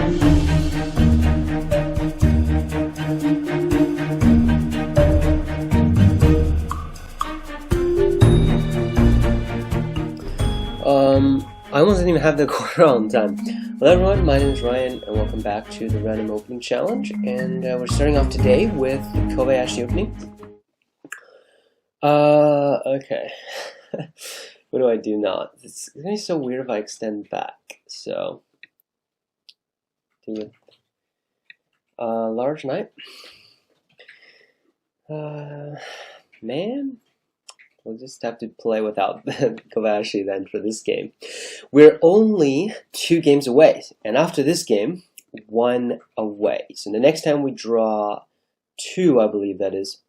I almost didn't even have the quarter on time. Hello everyone, my name is Ryan, and welcome back to the Random Opening Challenge. And we're starting off today with the Kobayashi Opening. Okay. What do I do now? It's gonna be so weird if I extend back. So, do it. Large knight. Man. We'll just have to play without Kobayashi then for this game. We're only 2 games away, and after this game, 1 away. So the next time we draw 2, I believe that is,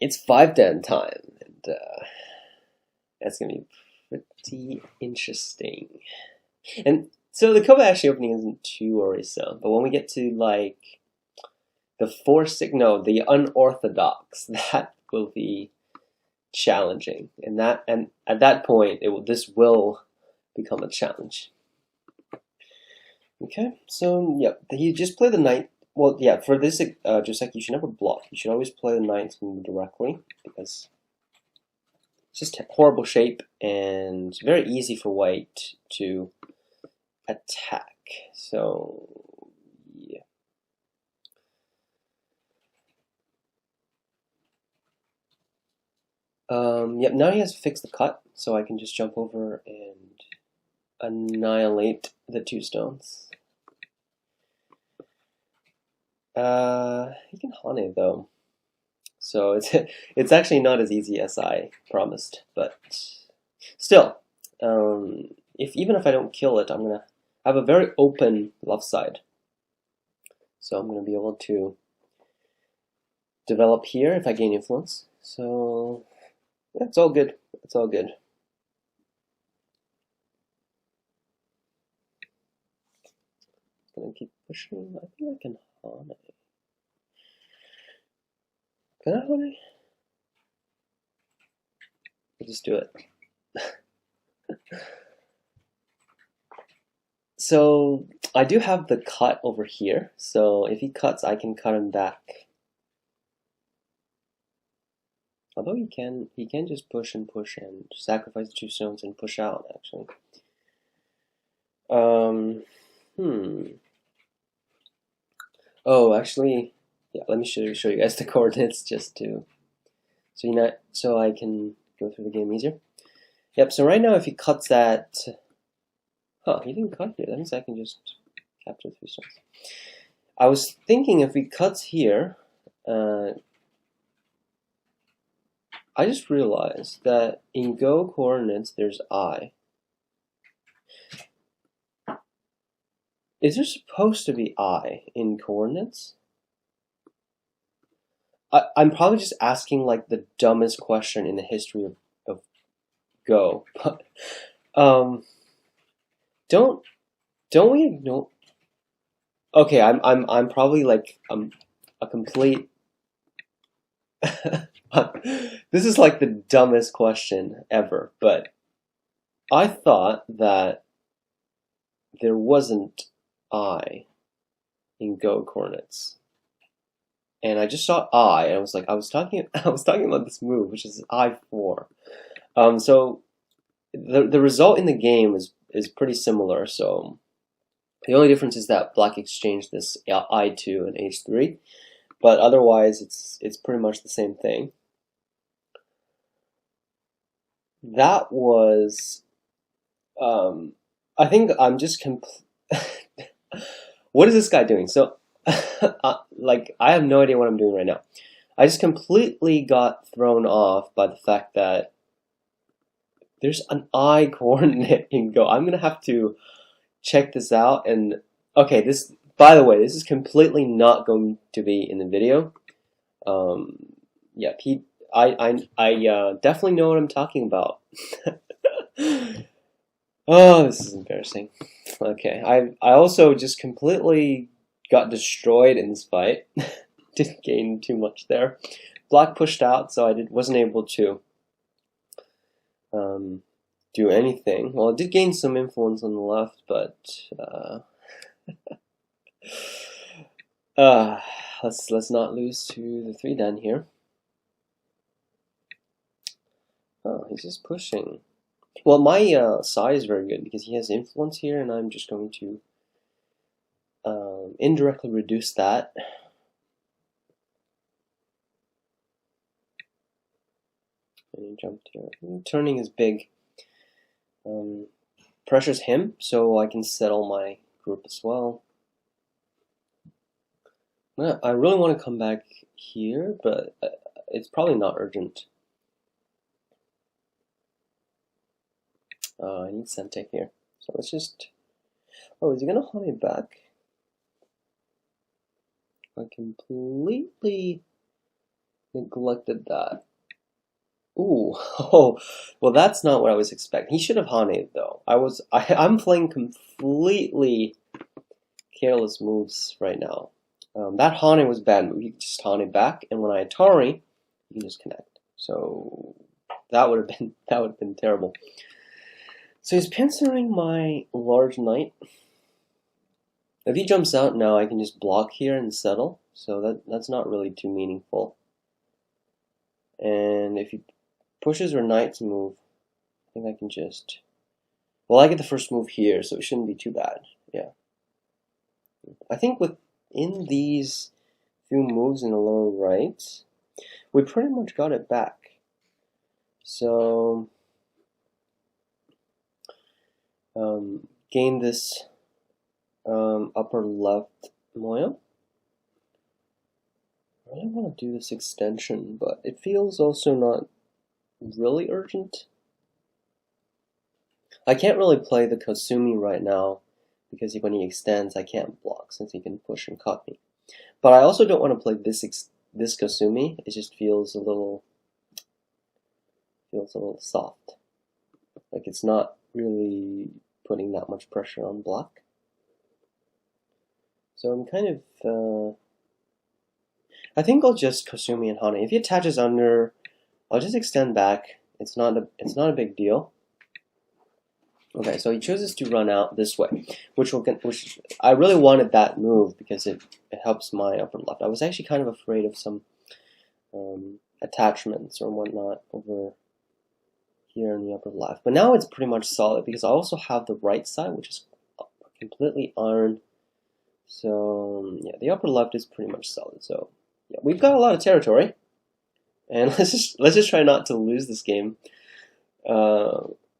it's 5-10 time, and that's gonna be pretty interesting. And so the Kobayashi opening isn't too worrisome, but when we get to like the the unorthodox, that will be challenging, and at that point this will become a challenge. Okay, so yeah, you just play the knight. Well, yeah, for this just like you should never block. You should always play the knight directly because it's just a horrible shape and it's very easy for white to attack. So yeah. Yep, now he has to fix the cut, so I can just jump over and annihilate the 2 stones. He can Hane though, so it's actually not as easy as I promised, but still, even if I don't kill it, I'm gonna have a very open left side, so I'm gonna be able to develop here if I gain influence. So yeah, it's all good. It's all good. Gonna keep pushing. I think I can Hane. Can I Hane? I'll just do it. So I do have the cut over here. So if he cuts, I can cut him back. Although he can just push and sacrifice the 2 stones and push out, actually. Oh, actually, yeah. Let me show you guys the coordinates just to so I can go through the game easier. Yep. So right now, if he cuts that, he didn't cut here. That means I can just capture 3 stones. I was thinking if he cuts here. I just realized that in Go coordinates there's I. Is there supposed to be I in coordinates? I'm probably just asking like the dumbest question in the history of Go. But don't we ignore? Okay, I'm probably like a complete. This is like the dumbest question ever, but I thought that there wasn't I in Go coordinates, and I just saw I, and I was like, I was talking about this move, which is I4. So the result in the game is pretty similar. So the only difference is that Black exchanged this I2 and H3. But otherwise, it's pretty much the same thing. That was, I think I'm just what is this guy doing? So, like, I have no idea what I'm doing right now. I just completely got thrown off by the fact that there's an I coordinate in Go. I'm gonna have to check this out. And okay, this. By the way, this is completely not going to be in the video. Yeah, I definitely know what I'm talking about. Oh, this is embarrassing. Okay, I also just completely got destroyed in this fight. Didn't gain too much there. Black pushed out, so I wasn't able to do anything. Well, it did gain some influence on the left, but let's not lose to the 3 dan here. Oh, he's just pushing. Well, my Sai is very good because he has influence here, and I'm just going to indirectly reduce that. And he jumped here. Turning is big. Pressures him, so I can settle my group as well. I really want to come back here, but it's probably not urgent. I need Sente here. So let's just... Oh, is he going to hold me back? I completely neglected that. Ooh, oh, well that's not what I was expecting. He should have Hane though. I'm playing completely careless moves right now. That Hane was bad move. You could just Hane back, and when I Atari, you can just connect. So that would have been terrible. So he's pincering my large knight. If he jumps out now, I can just block here and settle. So that's not really too meaningful. And if he pushes or knight's move, I think I can just... Well, I get the first move here, so it shouldn't be too bad. Yeah. I think within these few moves in the lower right, we pretty much got it back. So, gain this upper left moya. I really want to do this extension, but it feels also not really urgent. I can't really play the Kosumi right now because when he extends, I can't block since he can push and cut me. But I also don't want to play this Kosumi. It just feels a little soft. Like it's not really putting that much pressure on black. So I'm kind of I think I'll just Kosumi and Hane. If he attaches under, I'll just extend back. It's not a big deal. Okay, so he chooses to run out this way, which I really wanted that move because it helps my upper left. I was actually kind of afraid of some attachments or whatnot over here in the upper left, but now it's pretty much solid because I also have the right side, which is completely iron. So yeah, the upper left is pretty much solid. So yeah, we've got a lot of territory, and let's just try not to lose this game.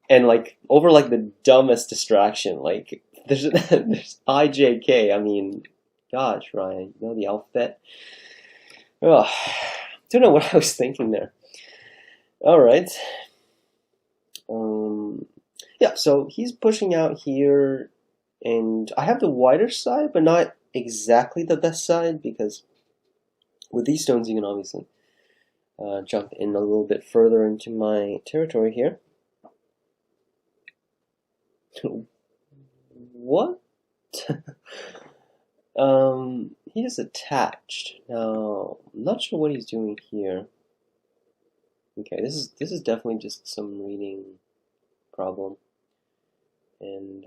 And like over like the dumbest distraction, like there's IJK. I mean, gosh, Ryan, you know the alphabet. Oh, don't know what I was thinking there. All right. Yeah, so he's pushing out here, and I have the wider side, but not exactly the best side because with these stones you can obviously jump in a little bit further into my territory here. What? He is attached. Now, I'm not sure what he's doing here. Okay, this is definitely just some reading problem. And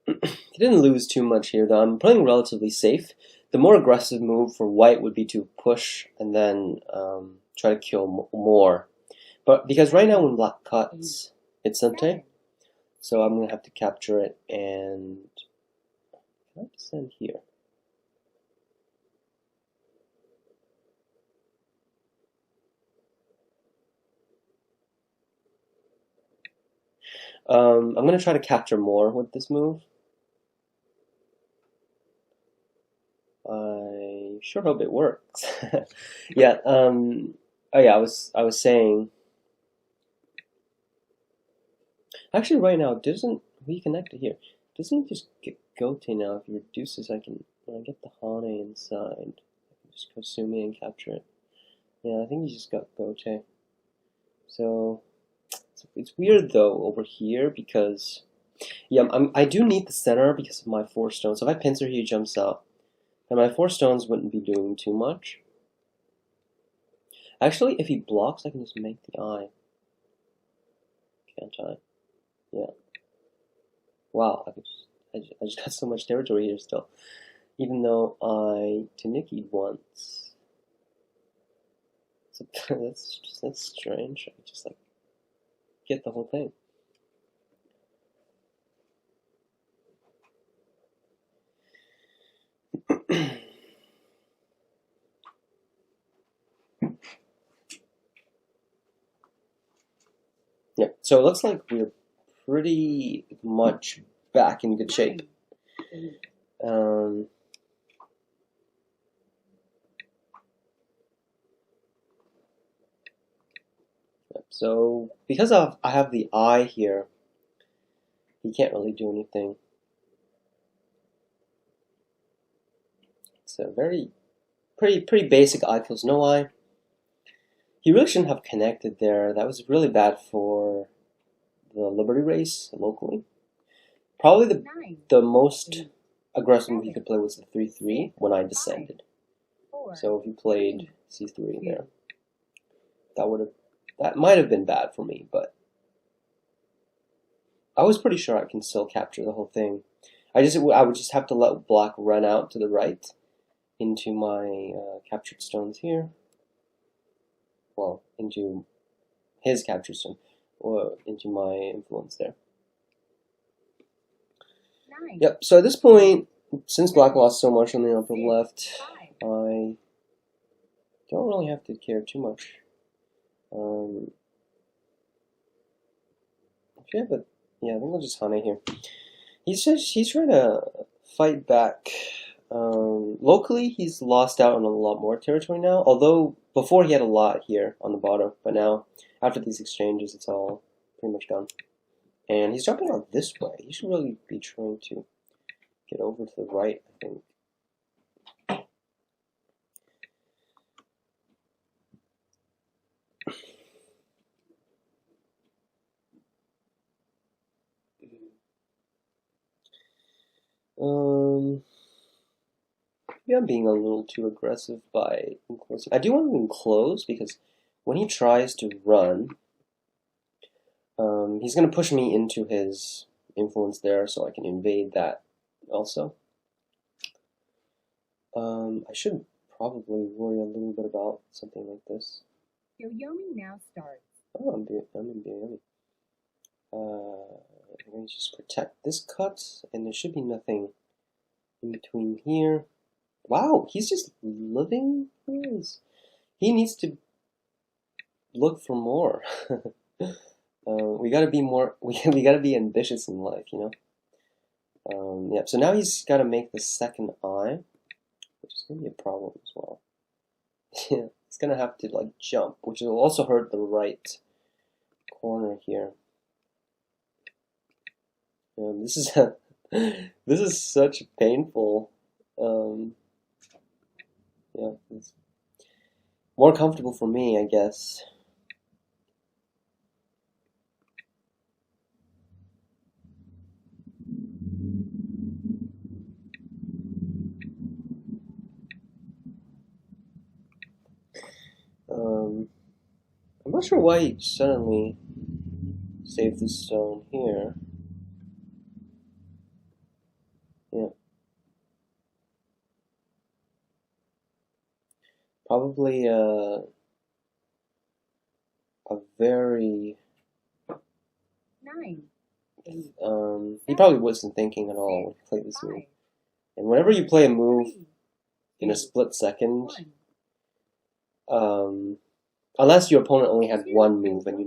he didn't lose too much here though. I'm playing relatively safe. The more aggressive move for white would be to push and then try to kill more. But because right now when black cuts, it's Sente. So I'm going to have to capture it and... Can I descend here? I'm going to try to capture more with this move. I sure hope it works. Yeah, oh yeah, I was saying... Actually, right now, doesn't we connect it here? Doesn't it just get Gote now? If he reduces, I can when I get the Hane inside, I can just Kosumi and capture it. Yeah, I think he just got Gote. So it's weird though over here because yeah, I do need the center because of my 4 stones. So if I pincer, he jumps out, and my 4 stones wouldn't be doing too much. Actually, if he blocks, I can just make the eye. Can't I? Yeah. Wow, I just got so much territory here still. Even though I Taniki'd once. So that's strange. I just like get the whole thing. Yeah, so it looks like we're pretty much back in good shape. So because I have the eye here, he can't really do anything. It's a pretty basic eye kills no eye. He really shouldn't have connected there. That was really bad for the Liberty race locally. Probably the most aggressive move he could play was the 3-3 when I descended. So if you played C3 there, that might have been bad for me, but I was pretty sure I can still capture the whole thing. I would just have to let black run out to the right into my captured stones here. Well, into his captured stone, or into my influence there. Yep, so at this point, since black lost so much on the upper left, I don't really have to care too much. Okay, but yeah, I think we'll just Hane here. He's trying to fight back. Locally, he's lost out on a lot more territory now, although before he had a lot here on the bottom, but now, after these exchanges, it's all pretty much gone. And he's jumping out this way. He should really be trying to get over to the right, I think. Maybe I'm being a little too aggressive by enclosing. I do want to enclose because when he tries to run, he's going to push me into his influence there, so I can invade that also. I should probably worry a little bit about something like this. Yoyomi now starts. Oh, I'm in Yoyomi. I'm going to just protect this cut, and there should be nothing in between here. Wow, he's just living. He needs to look for more. We gotta be more. We gotta be ambitious in life, you know. Yeah. So now he's got to make the second eye, which is gonna be a problem as well. Yeah, he's gonna have to like jump, which will also hurt the right corner here. This is this is such painful. Yeah, it's more comfortable for me, I guess. I'm not sure why he suddenly saved this stone here. Yeah. Probably a very... 9. He probably wasn't thinking at all when he played this move. And whenever you play a move in a split second, unless your opponent only had one move and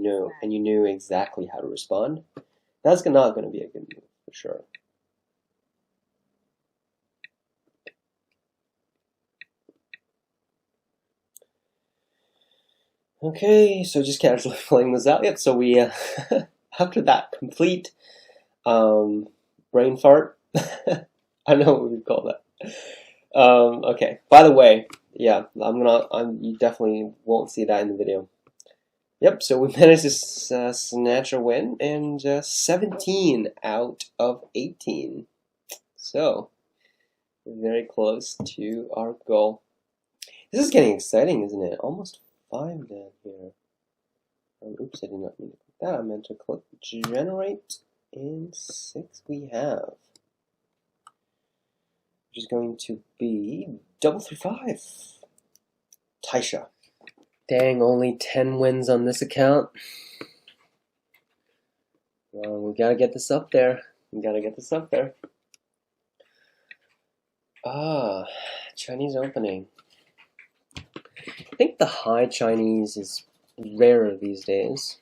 you knew exactly how to respond, that's not going to be a good move for sure. Okay, so just casually playing this out. Yep, so we, after that complete brain fart, I don't know what we'd call that. Okay, by the way, yeah, you definitely won't see that in the video. Yep, so we managed to snatch a win, and 17 out of 18. So, we're very close to our goal. This is getting exciting, isn't it? Almost 5 down here. Oops, I did not mean to click that. I meant to click generate in 6 we have. Which is going to be 335. Taisha. Dang, only 10 wins on this account. Well, we gotta get this up there. Ah, Chinese opening. I think the high Chinese is rarer these days.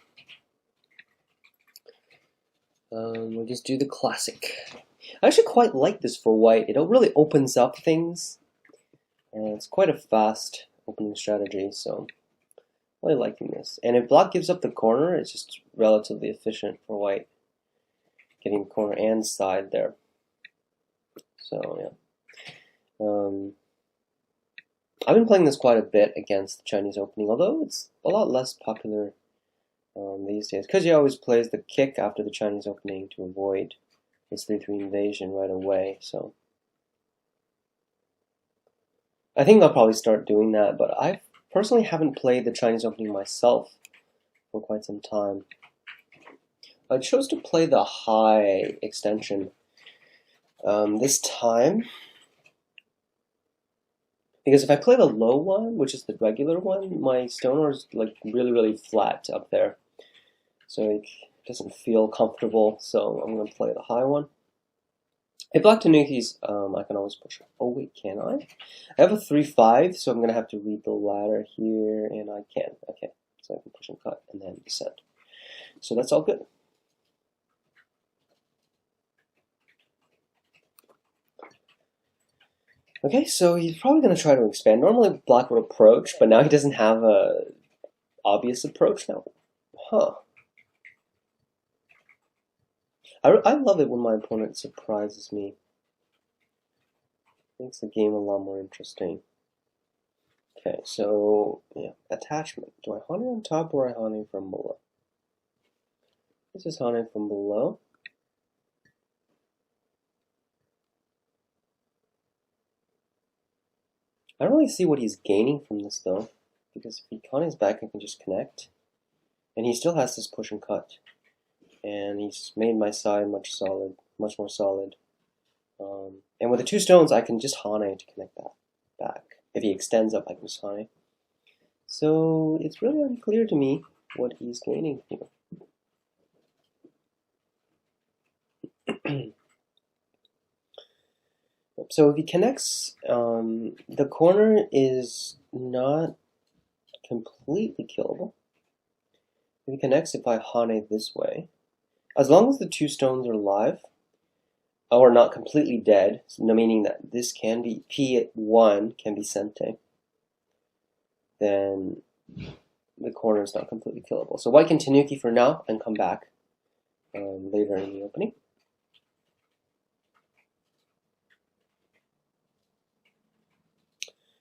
We'll just do the classic. I actually quite like this for white. It really opens up things. And it's quite a fast opening strategy, so I'm really liking this. And if black gives up the corner, it's just relatively efficient for white. Getting the corner and side there. So, yeah. I've been playing this quite a bit against the Chinese opening, although it's a lot less popular these days. Because he always plays the kick after the Chinese opening to avoid his 3-3 invasion right away. So I think I'll probably start doing that, but I personally haven't played the Chinese opening myself for quite some time. I chose to play the high extension this time. Because if I play the low one, which is the regular one, my stoner is like really flat up there. So it doesn't feel comfortable, so I'm going to play the high one. If black tanukis, I can always push it. Oh wait, can I? I have a 3-5, so I'm going to have to read the ladder here, and I can. Okay, so I can push and cut, and then descend. So that's all good. Okay, so he's probably going to try to expand. Normally black would approach, but now he doesn't have a obvious approach now. Huh. I love it when my opponent surprises me. Makes the game a lot more interesting. Okay, so, yeah, attachment. Do I hane on top or I hane from below? This is hane from below. I don't really see what he's gaining from this though, because if he hanes back, I can just connect. And he still has this push and cut. And he's made my side much more solid. And with the 2 stones, I can just hane to connect that back. If he extends up, I can just hane. So it's really unclear to me what he's gaining here. So if he connects, the corner is not completely killable. If he connects, if I hane this way, as long as the 2 stones are alive, or not completely dead, meaning that this can be P1 can be sente, then the corner is not completely killable. So white can tanuki for now and come back later in the opening.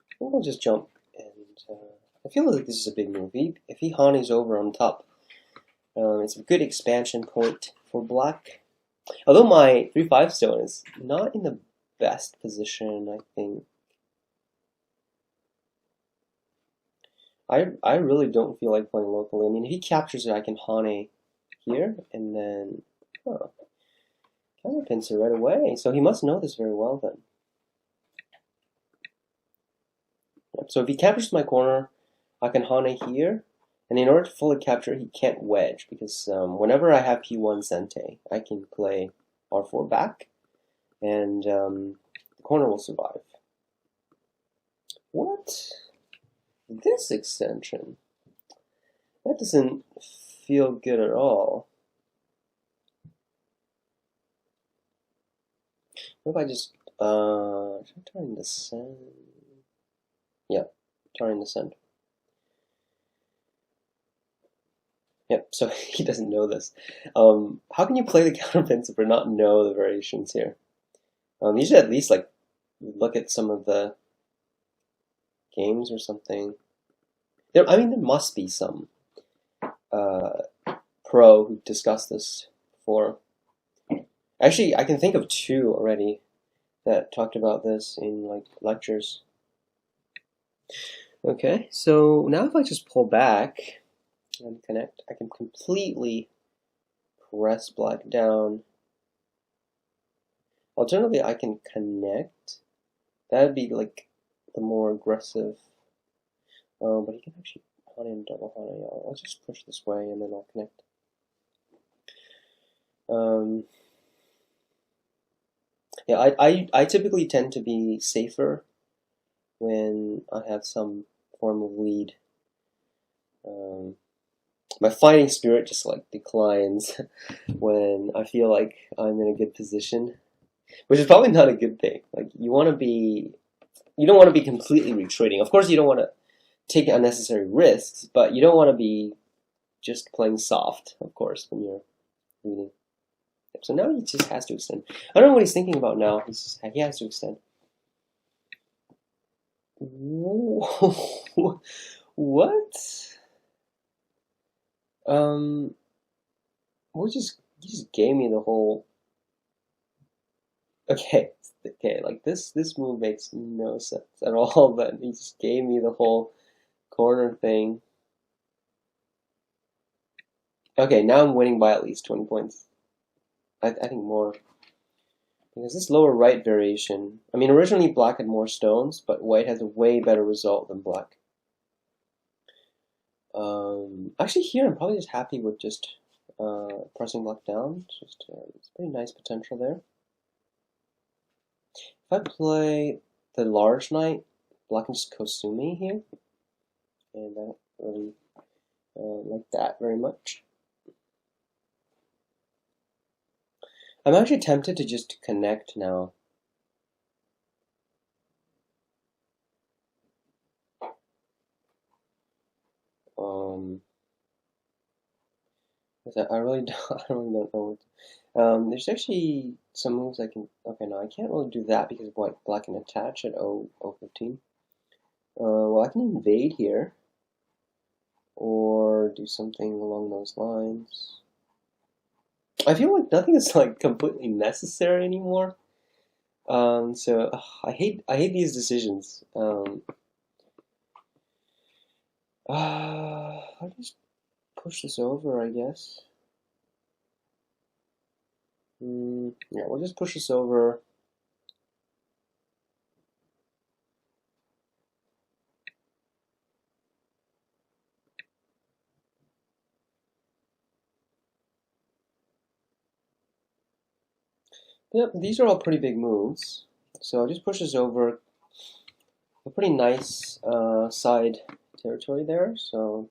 I think I'll just jump, and I feel like this is a big move. If he hanes over on top, it's a good expansion point for black. Although my 3-5 stone is not in the best position, I think. I really don't feel like playing locally. I mean, if he captures it, I can hane here, and then counterpins it right away. So he must know this very well then. So if he captures my corner, I can hane here, and in order to fully capture, he can't wedge, because whenever I have P1 sente, I can play R4 back, and the corner will survive. What? This extension? That doesn't feel good at all. What if I just, should I turn descend? Yeah, turn descend. Yep, so he doesn't know this. How can you play the counterpins or not know the variations here? You should at least like look at some of the games or something. There must be some pro who discussed this before. Actually, I can think of 2 already that talked about this in like lectures. Okay, so now if I just pull back and connect, I can completely press black down. Alternatively, I can connect. That would be like the more aggressive. But he can actually hunt in double hunting. I'll just push this way and then I'll connect. Yeah, I typically tend to be safer when I have some form of lead. My fighting spirit just like declines when I feel like I'm in a good position, which is probably not a good thing. Like you don't want to be completely retreating. Of course, you don't want to take unnecessary risks, but you don't want to be just playing soft, of course, when you're leading. So now he just has to extend. I don't know what he's thinking about now. He has to extend. What? He just gave me the whole. Okay, like this move makes no sense at all. But he just gave me the whole corner thing. Okay, now I'm winning by at least 20 points. I think more. Because this lower right variation, I mean, originally black had more stones, but white has a way better result than black. Actually, here I'm probably just happy with just pressing black down. It's pretty nice potential there. If I play the large knight, black can just Kosumi here, and I don't really like that very much. I'm actually tempted to just connect now. I really don't know what. There's actually some moves I can. Okay, no, I can't really do that because black can attach at 015. Well, I can invade here, or do something along those lines. I feel like nothing is like completely necessary anymore. So I hate these decisions. I'll just push this over, I guess. Yeah, we'll just push this over. Yep, these are all pretty big moves. So I'll just push this over. A pretty nice side territory there. So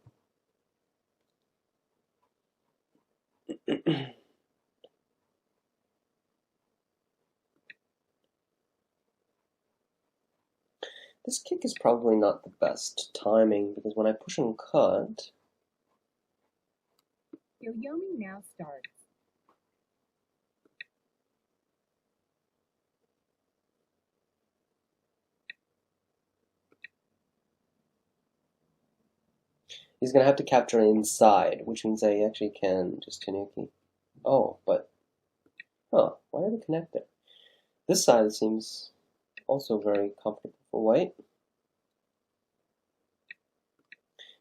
this kick is probably not the best timing because when I push and cut, Yo-yoing now starts. he's gonna have to capture inside, which means I actually can just Tanuki. Oh, but why did it connect there? This side seems also very comfortable for white.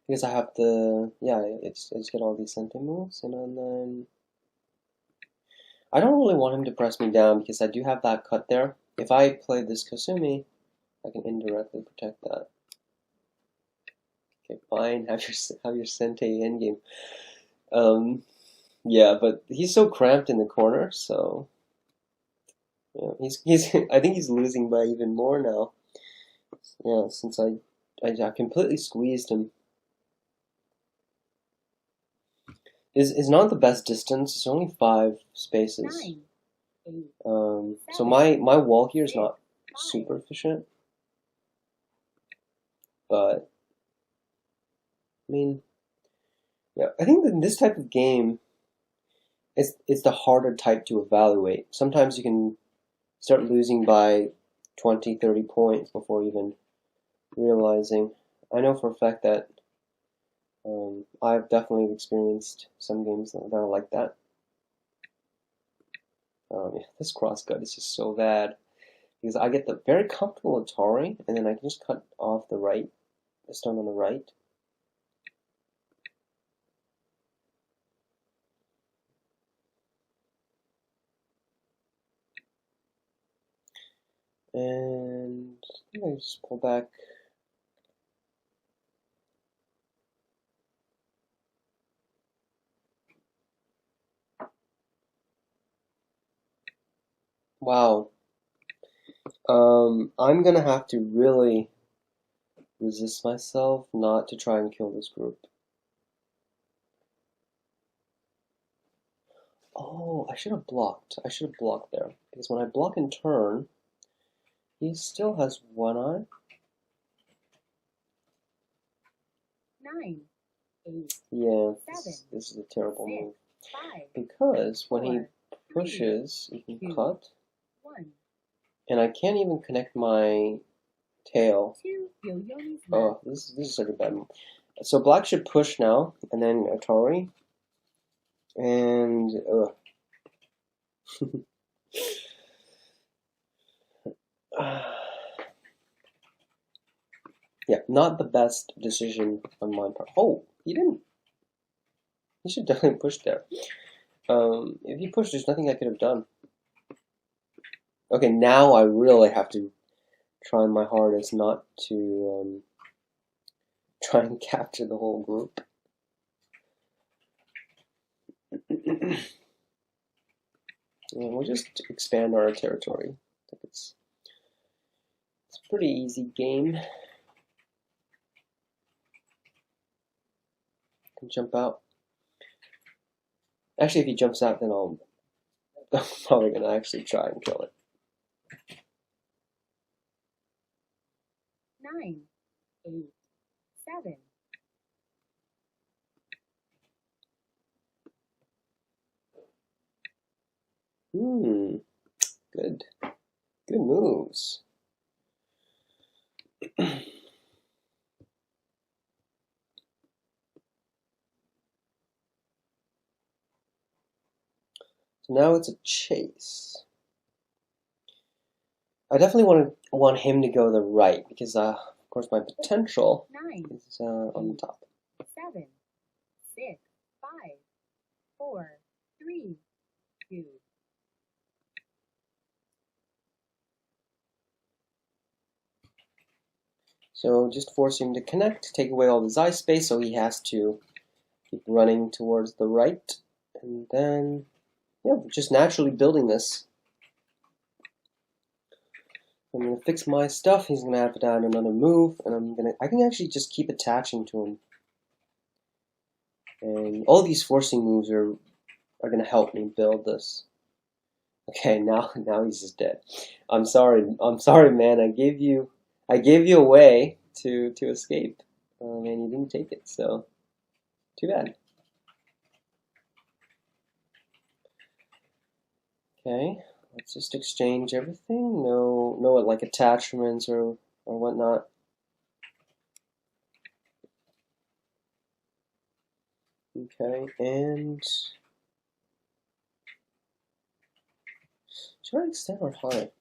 Because I have the, yeah, I just get all these Sente moves, and then I don't really want him to press me down because I do have that cut there. If I play this Kasumi, I can indirectly protect that. Okay, fine, have your Sente endgame. Yeah, but he's so cramped in the corner, so yeah, he's I think he's losing by even more now. Yeah, since I completely squeezed him. Is not the best distance. It's only 5 spaces. 9, 8, So my wall here is not super efficient, but I mean, yeah, I think that in this type of game, it's the harder type to evaluate. Sometimes you can start losing by 20, 30 points before even realizing. I know for a fact that I've definitely experienced some games that are like that. Yeah, this crosscut is just so bad because I get the very comfortable Atari, and then I can just cut off the right the stone on the right. And I think I just pull back. Wow. I'm gonna have to really resist myself not to try and kill this group. Oh, I should have blocked. I should have blocked there. Because when I block in turn, he still has one eye. 9, 8, Yeah, 7, this is a terrible 6, move. 5, Because when he 4, pushes, he can 2, cut. 1. And I can't even connect my tail. 2 Yo-Yomi's Oh, left. this is such a bad move. So black should push now, and then Atari. And yeah, not the best decision on my part. Oh, he didn't. He should definitely push there. If he pushed, there's nothing I could have done. Okay, now I really have to try my hardest not to try and capture the whole group. And we'll just expand our territory. I think it's a pretty easy game. Can jump out. Actually, if he jumps out, then I'm probably gonna actually try and kill it. 9, 8, 7. Good. Good moves. So now it's a chase. I definitely want him to go the right because, of course, my potential 9, is on the top. 7, 6, 5, 4, 3, 2. So just force him to connect, take away all his eye space, so he has to keep running towards the right, and then yeah, just naturally building this. I'm gonna fix my stuff. He's gonna have to add another move, and I can actually just keep attaching to him. And all these forcing moves are gonna help me build this. Okay, now he's just dead. I'm sorry, man. I gave you a way to escape, and you didn't take it. So too bad. Okay, let's just exchange everything. No like attachments or whatnot. Okay, and should I extend or high?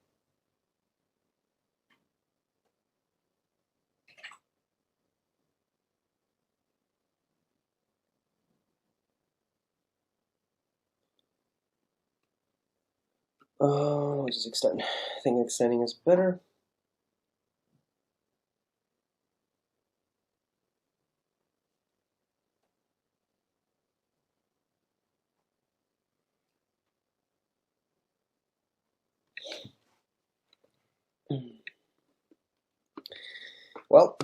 Oh, I'll just extend. I think extending is better. Well,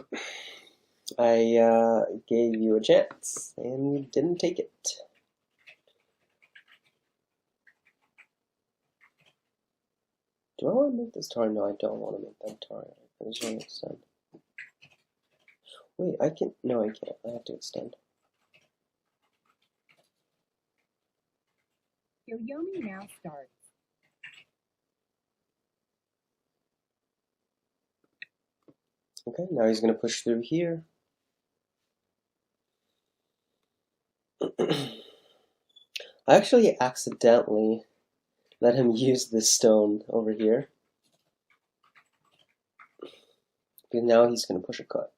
I gave you a chance, and you didn't take it. Do I want to make this target? No, I don't want to make that target. I just want to extend. Wait, I can. No, I can't. I have to extend. Yo-Yomi now starts. Okay, now he's going to push through here. I actually accidentally let him use this stone over here. Because now he's going to push a cut.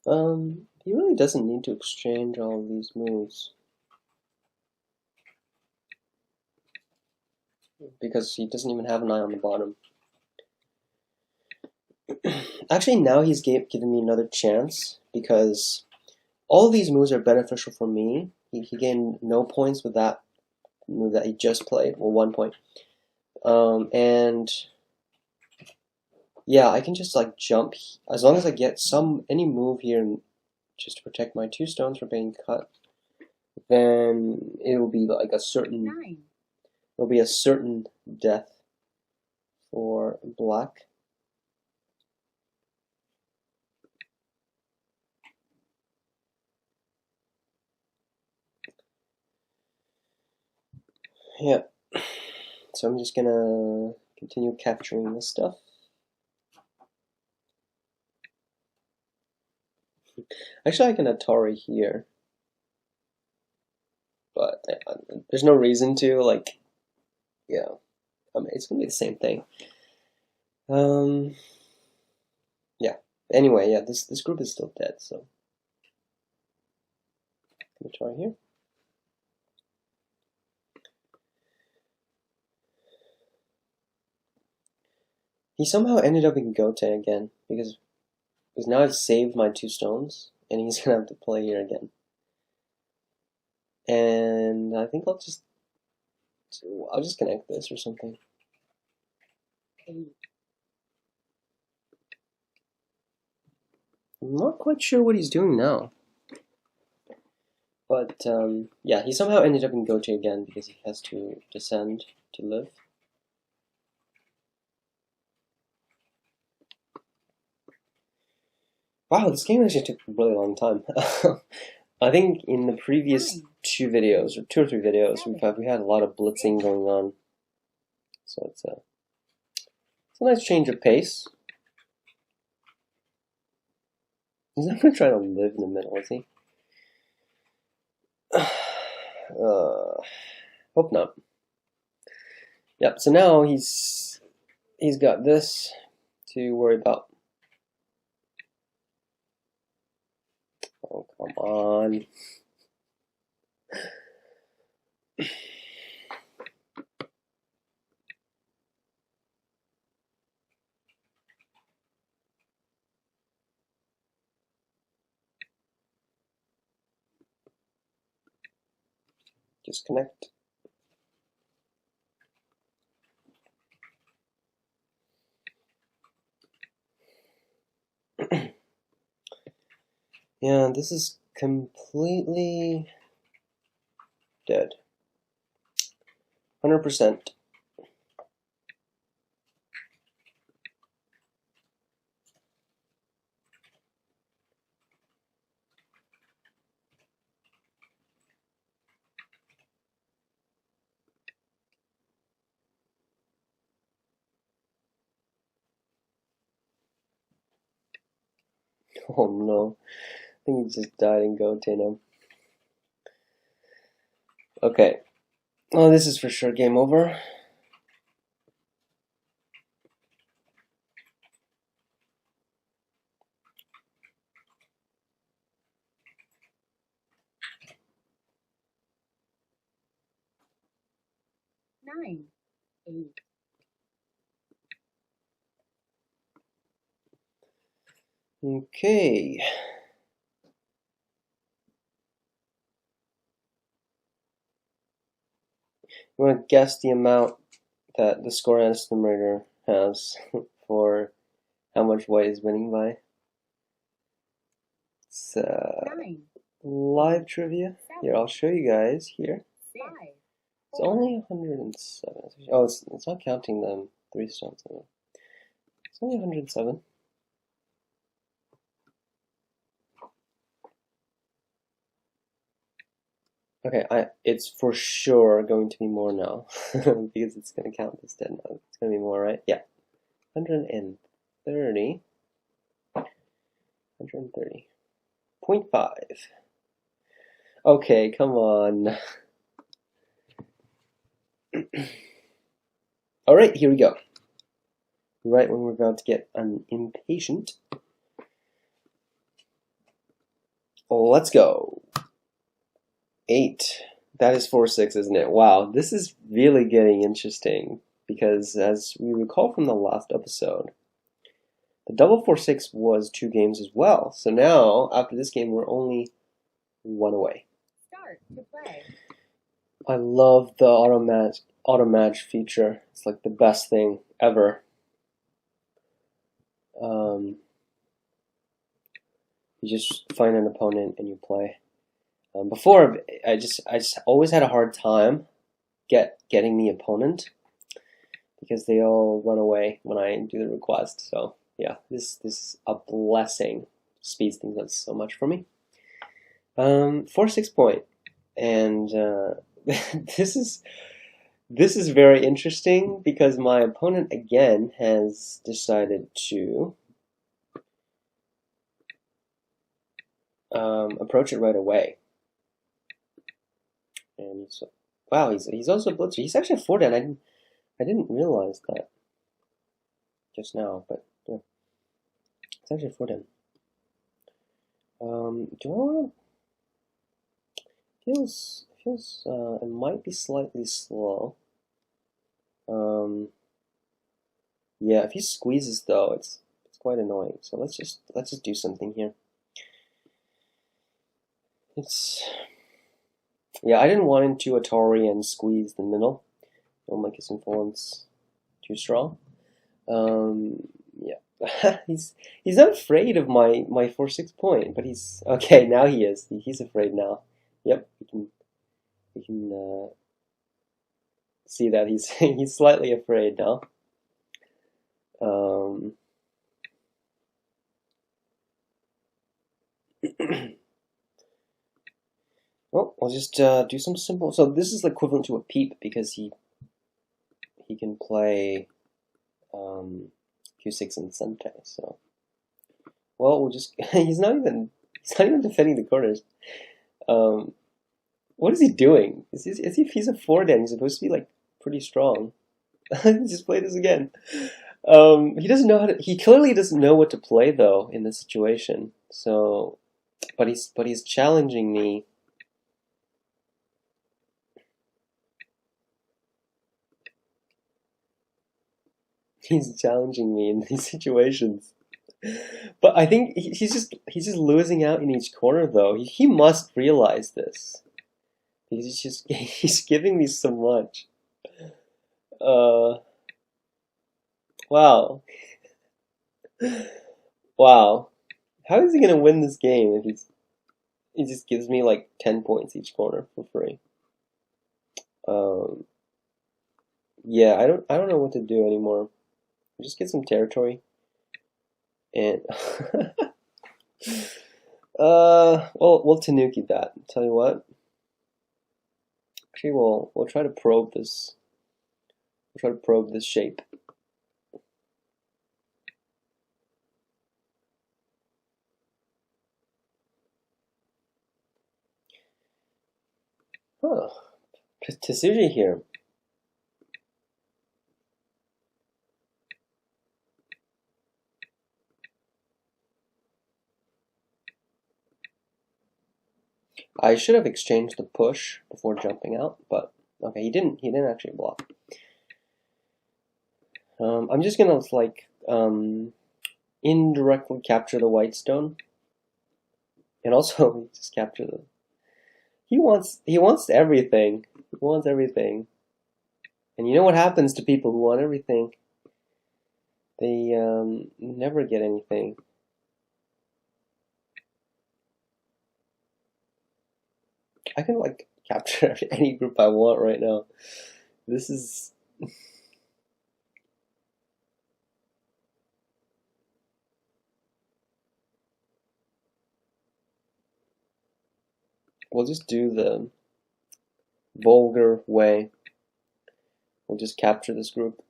He really doesn't need to exchange all of these moves. Because he doesn't even have an eye on the bottom. Actually, now he's giving me another chance, because all of these moves are beneficial for me. He gained no points with that move that he just played, well, 1 point. And yeah, I can just like jump, as long as I get any move here just to protect my 2 stones from being cut, then it will be like a certain, 9, it'll be a certain death for black. Yeah, so I'm just gonna continue capturing this stuff. Actually, I can Atari here, but there's no reason to, like, yeah, I mean, it's gonna be the same thing. Yeah. Anyway, yeah, this group is still dead, so I'm gonna try here. He somehow ended up in Gote again, because now I've saved my 2 stones, and he's gonna have to play here again. And I think I'll just connect this or something. 8, I'm not quite sure what he's doing now. But yeah, he somehow ended up in Gote again because he has to descend to live. Wow, this game actually took a really long time. I think in the previous 2 videos, or 2 or 3 videos, we had a lot of blitzing going on. So it's a nice change of pace. He's not going to try to live in the middle, is he? Hope not. Yep, so now he's got this to worry about. Oh, come on. Disconnect. Yeah, this is completely dead. 100%. Oh no. I think he just died in Gote now. Okay. Oh, this is for sure game over. nine, 8, Okay. You want to guess the amount that the score estimator has for how much white is winning by? It's 9, live trivia. Here, I'll show you guys here. 6, It's only 107. Oh, it's not counting the 3 stones. It's only 107. Okay, it's for sure going to be more now because it's going to count as dead now. It's going to be more, right? Yeah, 130. 130.5. Okay, come on. All right, here we go. Right when we're about to get impatient. Let's go. 8. That is 4-6, isn't it? Wow, this is really getting interesting because, as we recall from the last episode, the double 4-6 was 2 games as well. So now, after this game, we're only 1 away. Start to play. I love the auto match feature. It's like the best thing ever. You just find an opponent and you play. Before, I just always had a hard time getting the opponent because they all run away when I do the request. So yeah, this is a blessing. Speeds things up so much for me. 4-6 point, and this is very interesting because my opponent again has decided to approach it right away. And so, wow, he's also a blitzer. He's actually a 4-down. I didn't realize that just now, but yeah, it's actually a 4-down. Do I want to? Feels it might be slightly slow. Yeah, if he squeezes though, it's quite annoying. So let's just do something here. Yeah, I didn't want him to Atari and squeeze the middle. Don't make his influence too strong. Yeah, he's not afraid of my 4-6 point, but he's okay now. He is. He's afraid now. Yep, we can see that he's he's slightly afraid now. Well, I'll just do some simple. So this is equivalent to a peep because he can play Q6 and Sente. So, well, we'll just he's not even defending the corners. What is he doing? He's a 4-down. He's supposed to be like pretty strong. Just play this again. He doesn't know how to. He clearly doesn't know what to play though in this situation. So, but he's challenging me. He's challenging me in these situations. But I think he's just losing out in each corner though. He must realize this. He's giving me so much. Wow. Wow. How is he gonna win this game if he just gives me like 10 points each corner for free? Yeah, I don't know what to do anymore. Just get some territory. And we'll Tanuki that. Tell you what. Actually, we'll try to probe this. We'll try to probe this shape. Huh. Tsuji here. I should have exchanged the push before jumping out, but okay, he didn't actually block. I'm just gonna indirectly capture the white stone, and also just capture the. He wants everything. He wants everything, and you know what happens to people who want everything? They never get anything. I can capture any group I want right now. This is. We'll just do the vulgar way. We'll just capture this group.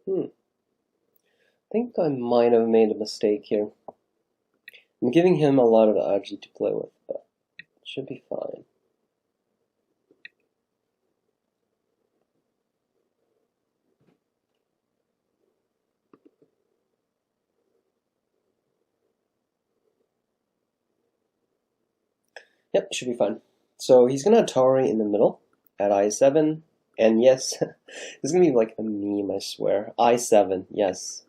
I think I might have made a mistake here. I'm giving him a lot of aji to play with, but it should be fine. Yep, should be fine. So he's gonna Atari in the middle at I7, and yes, this is gonna be like a meme, I swear. I7, yes.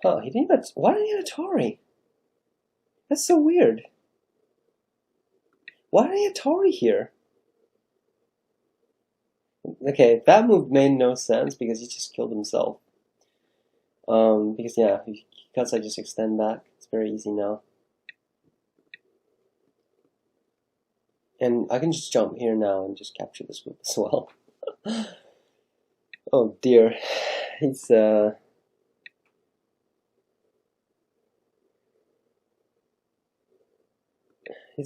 Huh, he didn't even. Why did he have Atari? That's so weird. Why did he have Atari here? Okay, that move made no sense because he just killed himself. Because yeah, because I just extend back, it's very easy now. And I can just jump here now and just capture this move as well. Oh dear, he's a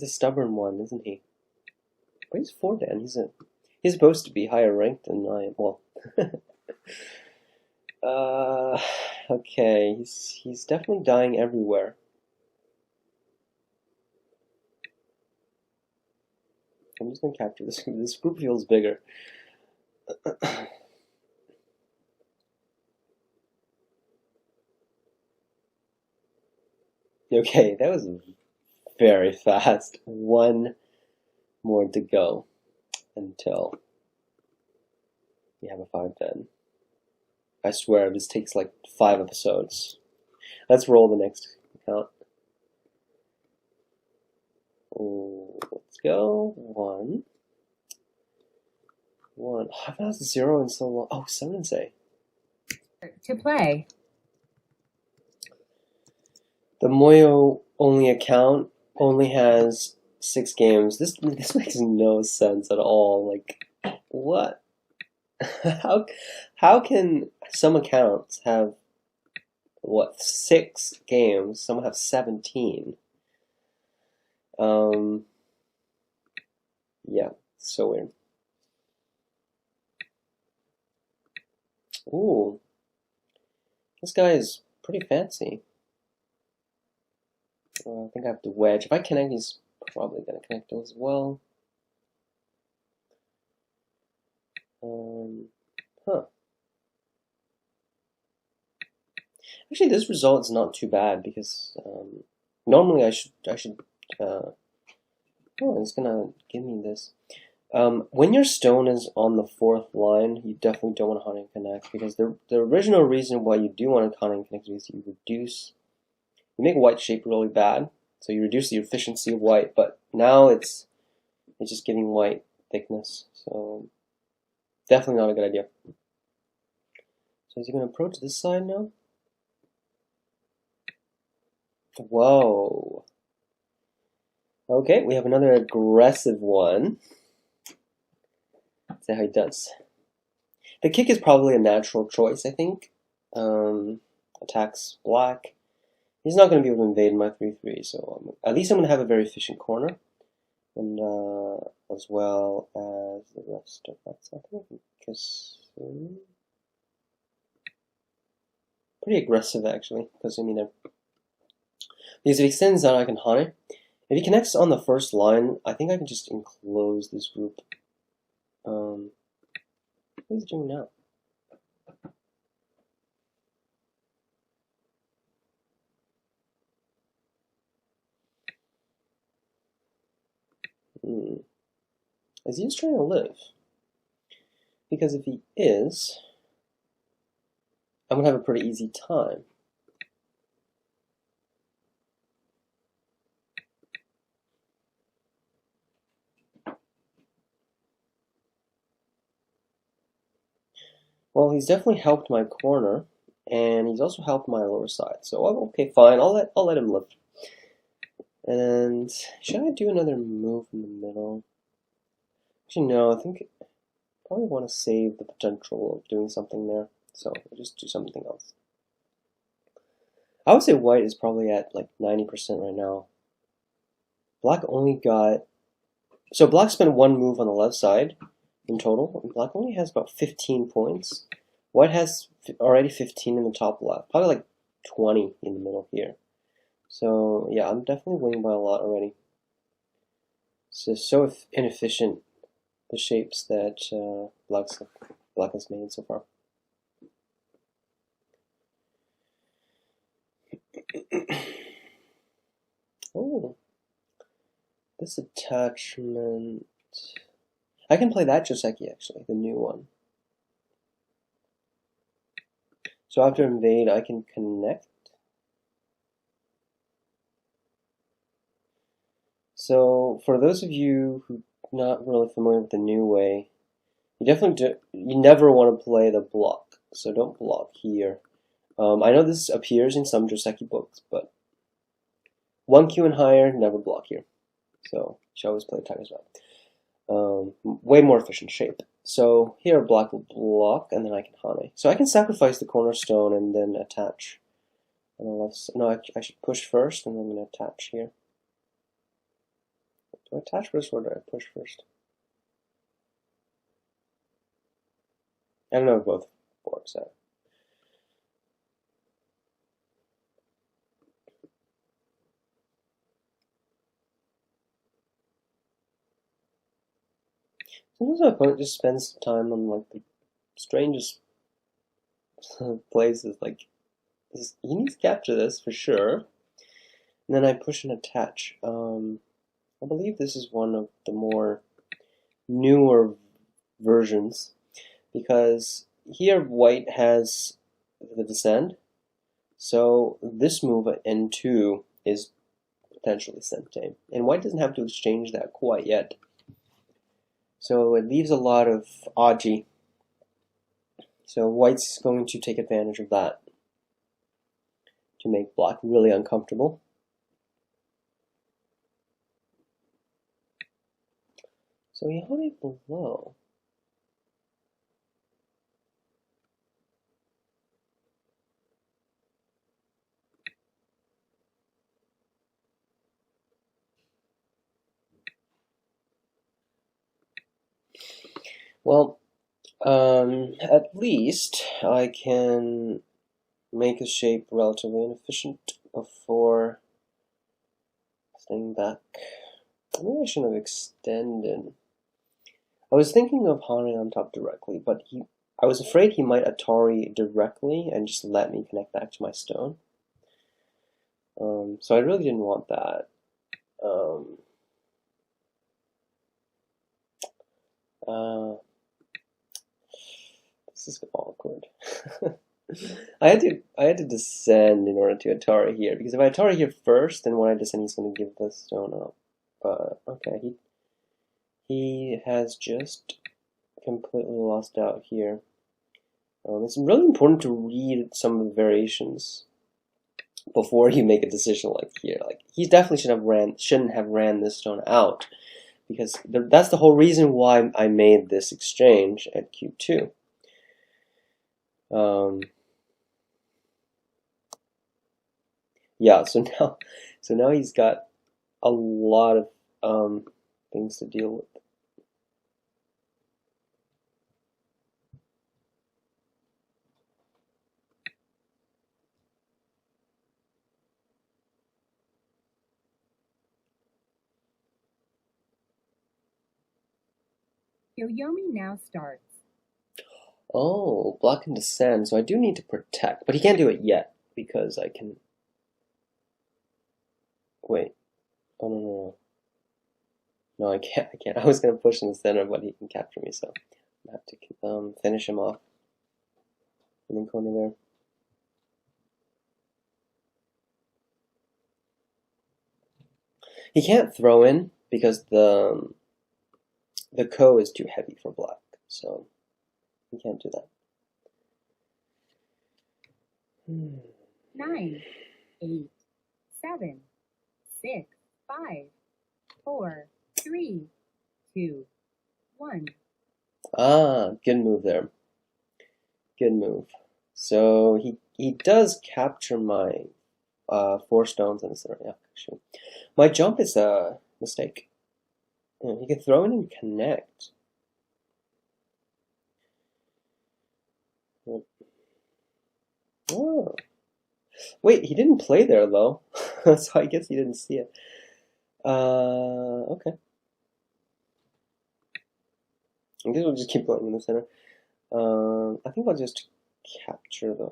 stubborn one, isn't he? But he's 4-dan. He's supposed to be higher ranked than I am. Well, okay, he's definitely dying everywhere. I'm just gonna capture this. This group feels bigger. Okay, that was very fast. One more to go until we have a 5-10. I swear, this takes like 5 episodes. Let's roll the next count. Let's go. One. I haven't asked 0 in so long. Oh, Ren Sei. To play. The Moyo only account only has 6 games. This makes no sense at all. Like, what? How can some accounts have what 6 games? Some have 17. Yeah, so weird. Ooh, this guy is pretty fancy. I think I have to wedge. If I connect, he's probably gonna connect as well. Huh. Actually, this result is not too bad because normally I should. Oh, it's gonna give me this. When your stone is on the 4th line, you definitely don't want to hunt and connect because the original reason why you do want to hunt and connect is you make white shape really bad, so you reduce the efficiency of white. But now it's just giving white thickness, so definitely not a good idea. So is he going to approach this side now? Whoa. Okay, we have another aggressive one. Let's see how he does. The kick is probably a natural choice, I think. Attacks black. He's not going to be able to invade my 3-3, so at least I'm going to have a very efficient corner. And as well as the rest of that stuff. Because pretty aggressive, actually. Because, I mean, because if he extends out, I can hunt it. If he connects on the first line, I think I can just enclose this group. What is he doing now? Is he just trying to live? Because if he is, I'm going to have a pretty easy time. Well, he's definitely helped my corner, and he's also helped my lower side. So okay, fine. I'll let him live. And should I do another move in the middle? Actually, no. I think I probably want to save the potential of doing something there. So we'll just do something else. I would say white is probably at like 90% right now. Black only got... So black spent 1 move on the left side in total. Black only has about 15 points. White has already 15 in the top left. Probably like 20 in the middle here. So yeah, I'm definitely winning by a lot already. It's just so inefficient, the shapes that black has made so far. Oh, This attachment... I can play that Joseki, actually, the new one. So after invade, I can connect. So for those of you who are not really familiar with the new way, you never want to play the block. So don't block here. I know this appears in some Joseki books, but 1Q and higher, never block here. So you should always play attack as well. Way more efficient shape. So here black will block, and then I can Hane. So I can sacrifice the cornerstone and then attach. No, I should push first, and then I'm going to attach here. Do I attach first or do I push first? I don't know if both works out. Sometimes my opponent just spends time on like the strangest places. Like he needs to capture this for sure. And then I push and attach. I believe this is one of the more newer versions because here white has the descend. So this move at N2 is potentially sente. And white doesn't have to exchange that quite yet. So it leaves a lot of Aji. So white's going to take advantage of that to make black really uncomfortable. So he hung it below. Well, at least I can make his shape relatively inefficient before staying back. Maybe I shouldn't have extended. I was thinking of Hane on top directly, but I was afraid he might Atari directly and just let me connect back to my stone. So I really didn't want that. This is awkward. I had to descend in order to Atari here, because if I Atari here first, then when I descend he's going to give this stone up. But okay, he has just completely lost out here. It's really important to read some of the variations before you make a decision like here. Like he definitely shouldn't have ran this stone out, because that's the whole reason why I made this exchange at Q2. Yeah, so now he's got a lot of things to deal with. Yoyomi now starts. Oh, block and descend, so I do need to protect, but he can't do it yet because I can. Wait. Oh no. No, I can't. I was gonna push in the center, but he can capture me, so I have to finish him off. And then corner there. He can't throw in because the ko is too heavy for black, so he can't do that. 9, 8, 7, 6, 5, 4, 3, 2, 1. Ah, good move there. Good move. So he does capture my 4 stones in the center. Yeah, actually. My jump is a mistake. He can throw in and connect. Oh. Wait, he didn't play there though, so I guess he didn't see it. Okay. I guess we'll just keep playing in the center. I think I'll just capture the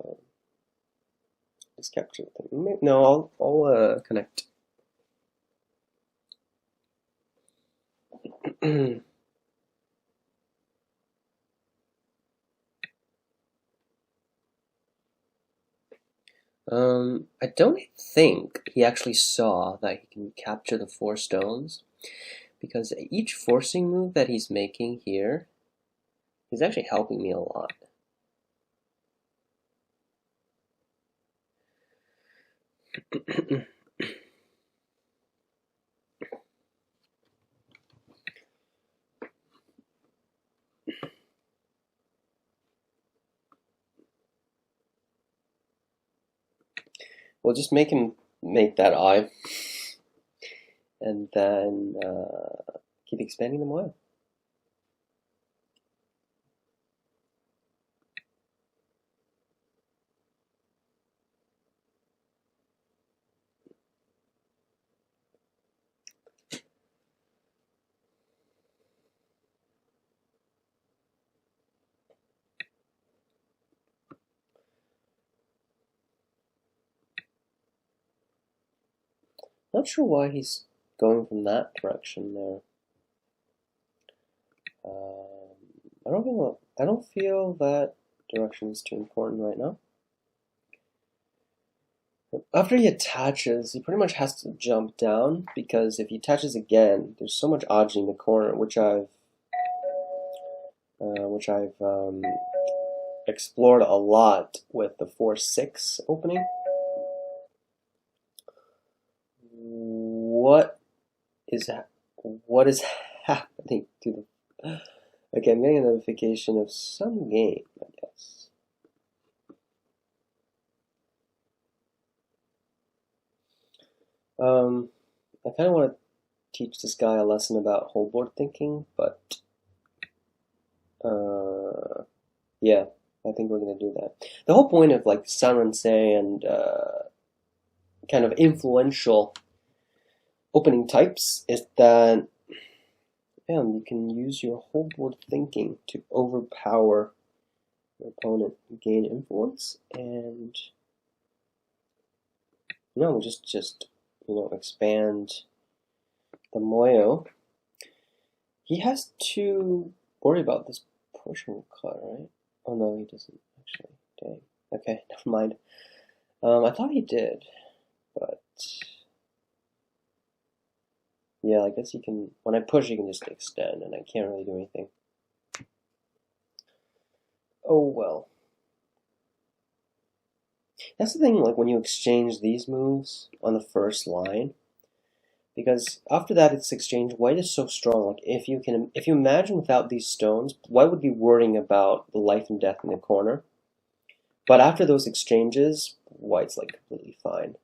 thing. No, I'll connect. I don't think he actually saw that he can capture the 4 stones, because each forcing move that he's making here is actually helping me a lot. We'll just make him make that eye, and then keep expanding the moil. Not sure why he's going from that direction there. I don't feel that direction is too important right now. After he attaches, he pretty much has to jump down, because if he attaches again, there's so much odds in the corner, which I've explored a lot with the 4-6 opening. What is happening to the? Okay, I'm getting a notification of some game, I guess. I kind of want to teach this guy a lesson about whole board thinking, but yeah, I think we're gonna do that. The whole point of like Ren Sei and kind of influential opening types is that you can use your whole board thinking to overpower your opponent, gain influence, and just expand the moyo. He has to worry about this portion cut, right? Oh no, he doesn't actually. Dang. Okay, never mind. I thought he did, but yeah, I guess he can. When I push, he can just extend, and I can't really do anything. Oh well. That's the thing. Like when you exchange these moves on the first line, because after that it's exchanged. White is so strong. Like if you imagine without these stones, White would be worrying about the life and death in the corner. But after those exchanges, White's like completely fine.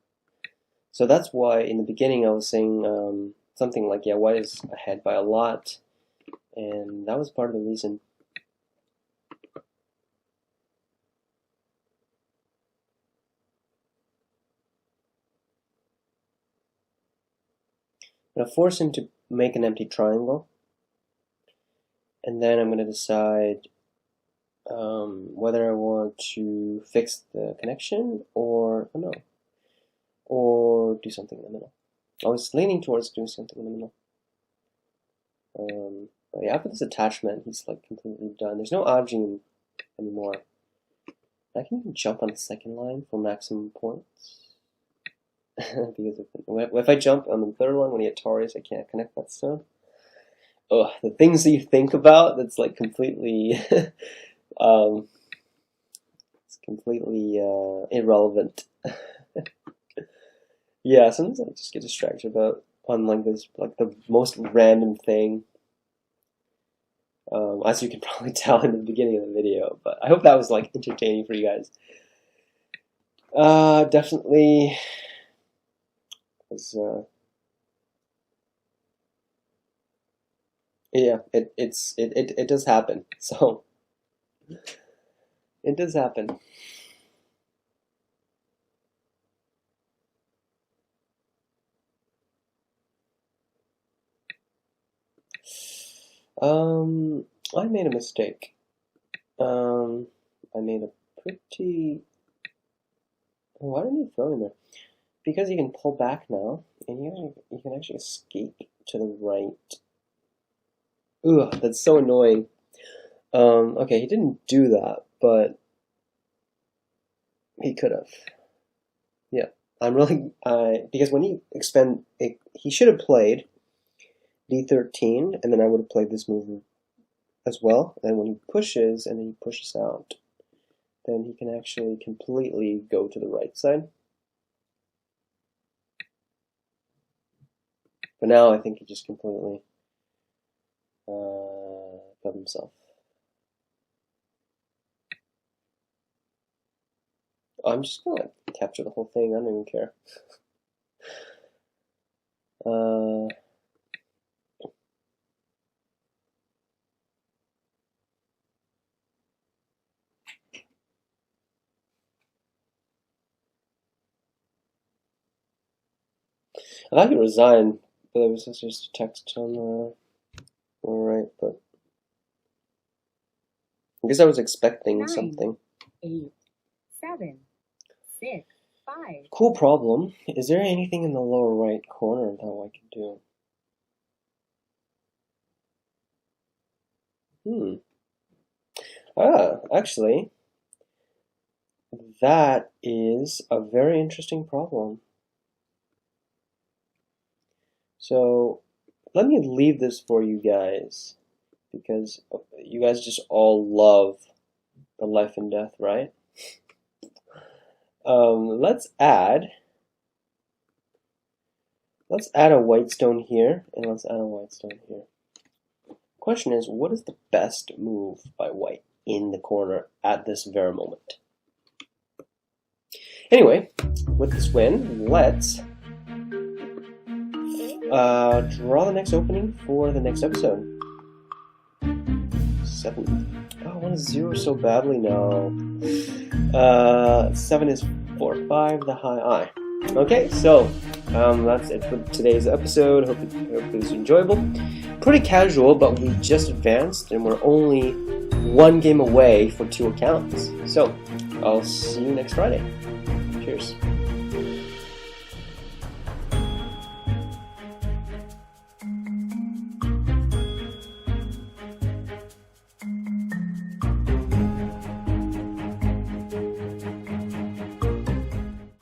So that's why in the beginning I was saying something like, yeah, White is ahead by a lot, and that was part of the reason. I'm going to force him to make an empty triangle, and then I'm going to decide whether I want to fix the connection or do something in the middle. I was leaning towards doing something in the middle. But yeah, after this attachment, he's like completely done. There's no Ajin anymore. I can even jump on the second line for maximum points. Because if I jump on the third one when he Ataris, I can't connect that stone. Oh, the things that you think about, that's like completely it's completely irrelevant. Yeah, sometimes I just get distracted about on like the most random thing. As you can probably tell in the beginning of the video, but I hope that was like entertaining for you guys. Definitely was yeah, it does happen. So it does happen. I made a mistake. I made a pretty. Why didn't you throw in there? Because you can pull back now, and you can actually escape to the right. Ugh, that's so annoying. Okay, he didn't do that, but he could have. Yeah, I'm really because when he he should have played d13, and then I would have played this move as well. And when he pushes and then he pushes out, then he can actually completely go to the right side. But now I think he just completely got himself. I'm just gonna capture the whole thing. I don't even care. I could resign, but it was just a text on the right. But I guess I was expecting 9, something. 8, 7, 6, 5. Cool problem. Is there anything in the lower right corner that I can do? Actually, that is a very interesting problem. So let me leave this for you guys, because you guys just all love the life and death, right? Let's add a white stone here, and let's add a white stone here. Question is, what is the best move by white in the corner at this very moment? Anyway, with this win, let's draw the next opening for the next episode. 7. Oh, I want to 0 so badly now. 7 is 4, 5, the high I. Okay, so that's it for today's episode. Hope it was enjoyable. Pretty casual, but we just advanced, and we're only 1 game away for 2 accounts. So I'll see you next Friday. Cheers.